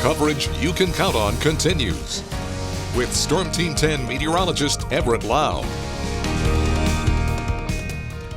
Coverage you can count on continues. With Storm Team 10 meteorologist Everett Lau.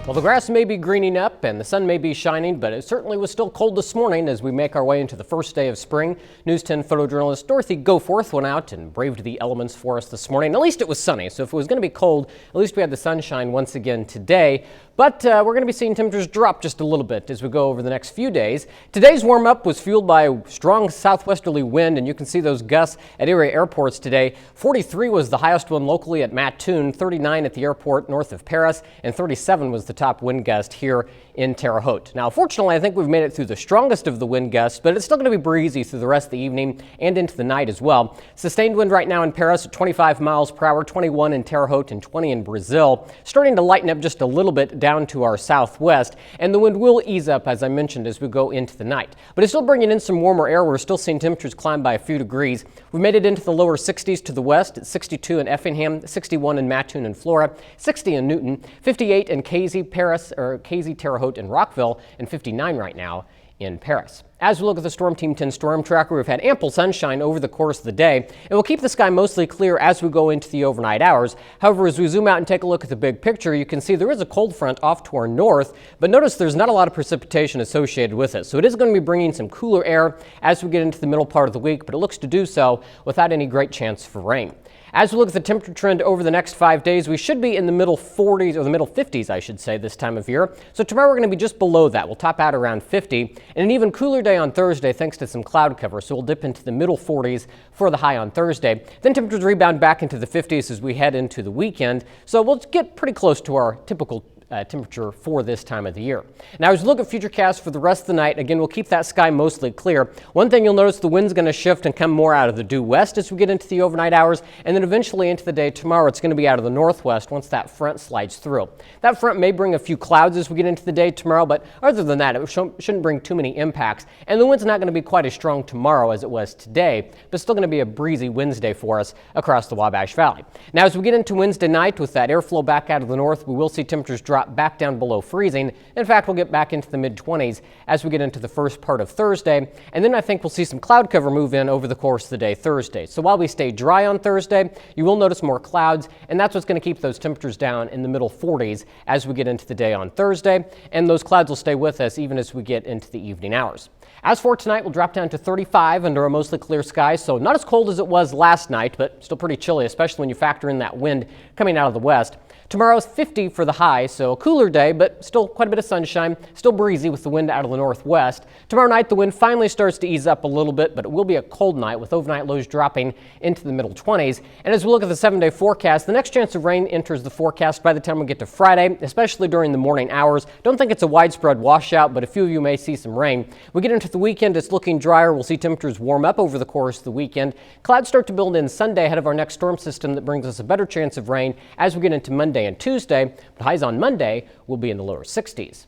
Well, the grass may be greening up and the sun may be shining, but it certainly was still cold this morning as we make our way into the first day of spring. News 10 photojournalist Dorothy Goforth went out and braved the elements for us this morning. At least it was sunny, so if it was going to be cold, at least we had the sunshine once again today. But we're going to be seeing temperatures drop just a little bit as we go over the next few days. Today's warm-up was fueled by a strong southwesterly wind, and you can see those gusts at area airports today. 43 was the highest one locally at Mattoon, 39 at the airport north of Paris, and 37 was the top wind gust here in Terre Haute. Now, fortunately, I think we've made it through the strongest of the wind gusts, but it's still going to be breezy through the rest of the evening and into the night as well. Sustained wind right now in Paris at 25 miles per hour, 21 in Terre Haute and 20 in Brazil. Starting to lighten up just a little bit down to our southwest, and the wind will ease up, as I mentioned, as we go into the night. But it's still bringing in some warmer air. We're still seeing temperatures climb by a few degrees. We made it into the lower 60s to the west at 62 in Effingham, 61 in Mattoon and Flora, 60 in Newton, 58 in Casey, Paris, or Casey, Terre Haute, and Rockville, and 59 right now in Paris. As we look at the Storm Team 10 storm tracker, we've had ample sunshine over the course of the day, and we'll keep the sky mostly clear as we go into the overnight hours. However, as we zoom out and take a look at the big picture, you can see there is a cold front off to our north, but notice there's not a lot of precipitation associated with it. So it is going to be bringing some cooler air as we get into the middle part of the week, but it looks to do so without any great chance for rain. As we look at the temperature trend over the next 5 days, we should be in the middle 40s, or the middle 50s, I should say, this time of year. So tomorrow we're going to be just below that. We'll top out around 50, and an even cooler day on Thursday thanks to some cloud cover. So we'll dip into the middle 40s for the high on Thursday. Then temperatures rebound back into the 50s as we head into the weekend. So we'll get pretty close to our typical temperature for this time of the year. Now, as we look at futurecasts for the rest of the night, again, we'll keep that sky mostly clear. One thing you'll notice, the wind's going to shift and come more out of the due west as we get into the overnight hours, and then eventually into the day tomorrow, it's going to be out of the northwest once that front slides through. That front may bring a few clouds as we get into the day tomorrow, but other than that, it shouldn't bring too many impacts. And the wind's not going to be quite as strong tomorrow as it was today, but still going to be a breezy Wednesday for us across the Wabash Valley. Now, as we get into Wednesday night with that airflow back out of the north, we will see temperatures drop back down below freezing. In fact, we'll get back into the mid-20s as we get into the first part of Thursday, and then I think we'll see some cloud cover move in over the course of the day Thursday. So while we stay dry on Thursday, you will notice more clouds, and that's what's going to keep those temperatures down in the middle 40s as we get into the day on Thursday, and those clouds will stay with us even as we get into the evening hours. As for tonight, we'll drop down to 35 under a mostly clear sky, so not as cold as it was last night, but still pretty chilly, especially when you factor in that wind coming out of the west. Tomorrow's 50 for the high, so a cooler day, but still quite a bit of sunshine, still breezy with the wind out of the northwest. Tomorrow night, the wind finally starts to ease up a little bit, but it will be a cold night with overnight lows dropping into the middle 20s. And as we look at the 7-day forecast, the next chance of rain enters the forecast by the time we get to Friday, especially during the morning hours. Don't think it's a widespread washout, but a few of you may see some rain. We get into the weekend, it's looking drier. We'll see temperatures warm up over the course of the weekend. Clouds start to build in Sunday ahead of our next storm system that brings us a better chance of rain as we get into Monday and Tuesday, but highs on Monday will be in the lower 60s.